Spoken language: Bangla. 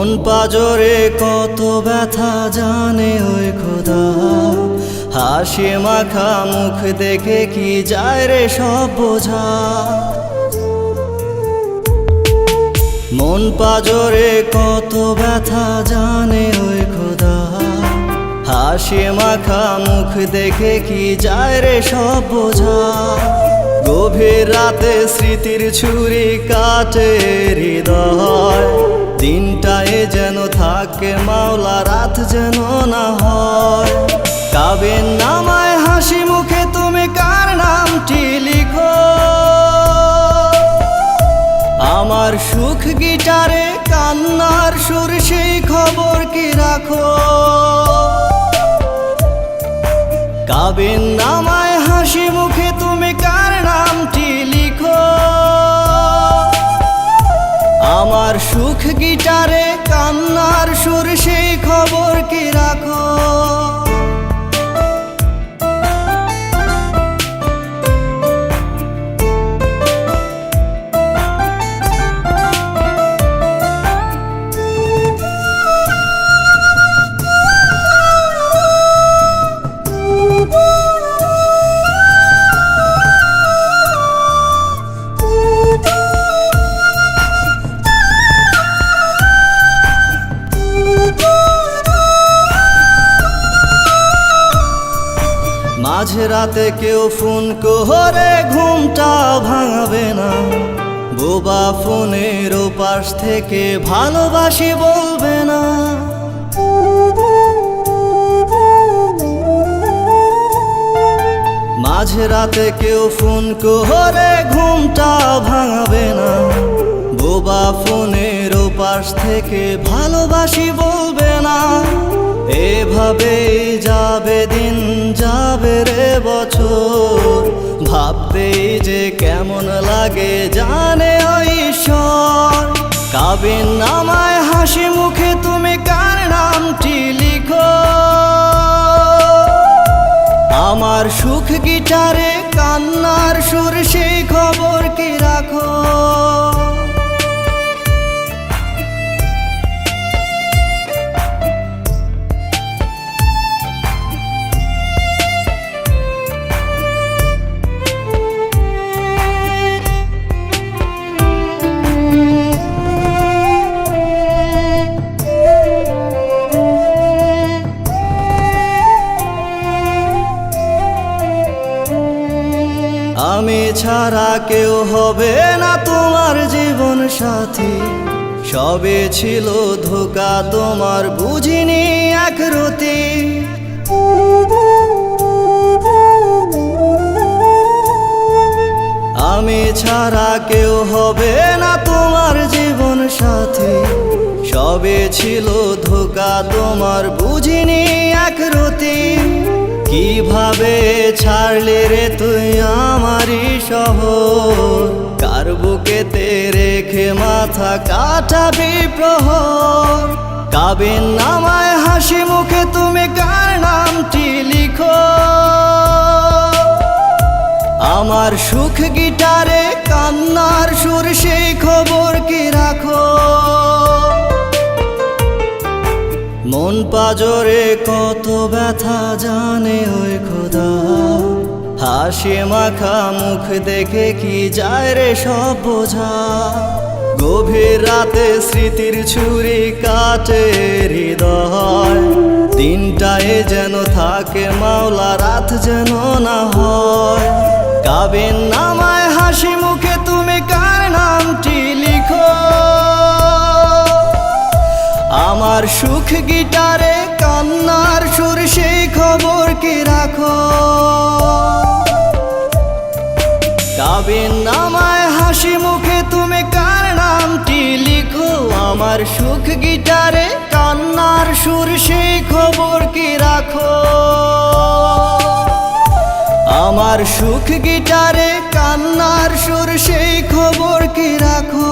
মন পাজরে কত ব্যথা জানে ওই খোদা, হাসি মাখা মুখ দেখে কি যায় রে সব বোঝা। মন পাজরে কত ব্যথা জানে ওই খোদা, হাসি মাখা মুখ দেখে কি যায় রে সব বোঝা। গভীর রাতে স্মৃতির ছুরি কাটে হৃদয়, দিনটায় যেন থাকে মাওলা, রাত যেন না হয়। কাবিন নামায় হাসি মুখে তুমি কার নামটি লিখো, আমার সুখ গিটারে কান্নার সুর সেই খবর কি রাখো। কাবিন নামায় হাসি মুখে তুমি কার নামটি লিখো, আমার সুখ গিটারে কান্নার সুর সেই খবর কি রাখো। মাঝরাতে কেউ ফোন করে ঘুমটা ভাঙাবে না, বোবা ফোনের ওপাশ থেকে ভালোবাসি বলবে না। মাঝরাতে কেউ ফোন করে ঘুমটা ভাঙাবে না, বোবা ফোনের ওপাশ থেকে ভালোবাসি বলবে না। এভাবেই যাবে দিন, যাবে রে বছর, ভাবতেই যে কেমন লাগে জানে ওই ঈশ্বর। কাবিন নামায় হাসি মুখে তুমি কার নামটি লিখো, আমার সুখ গিটারে কান্নার সুর সেই খবর কি রাখো। আমি ছাড়া কেউ হবে না তোমার জীবন সাথী, সবে ছিল ধোঁকা তোমার বুঝিনি এক রতি। আমি ছাড়া কেউ হবে না তোমার জীবন সাথী, সবে ছিল ধোঁকা তোমার বুঝিনি এক রতি। কিভাবে ছাড়লে রে তুই আমারই শহর, কার বুকেতে রেখে মাথা কাটাবি প্রহর। কাবিন নামায় হাসি মুখে তুমি কার নামটি লিখো, আমার সুখ গিটারে কান্নার সুর সেই খবর কি রাখো। মন পাজরে কত ব্যথা জানে ওই খোদা, হাসি মাখা মুখ দেখে কি যায় রে সব বোঝা। গভীর রাতে স্মৃতির ছুরি কাটে হৃদয়, দিনটায় যেন থাকে মাওলা, রাত যেন না হয়। কাবিন নামায় হাসি মুখে তুমি কার নামটি লিখো, আমার সুখ গিটারে কান্নার সুর সেই খবর কি রাখো। কাবিন নামায় হাসি মুখে তুমি কার নামটি লিখো, আমার সুখ গিটারে কান্নার সুর সেই খবর কি রাখো। আমার সুখ গিটারে কান্নার সুর সেই খবর কি রাখো।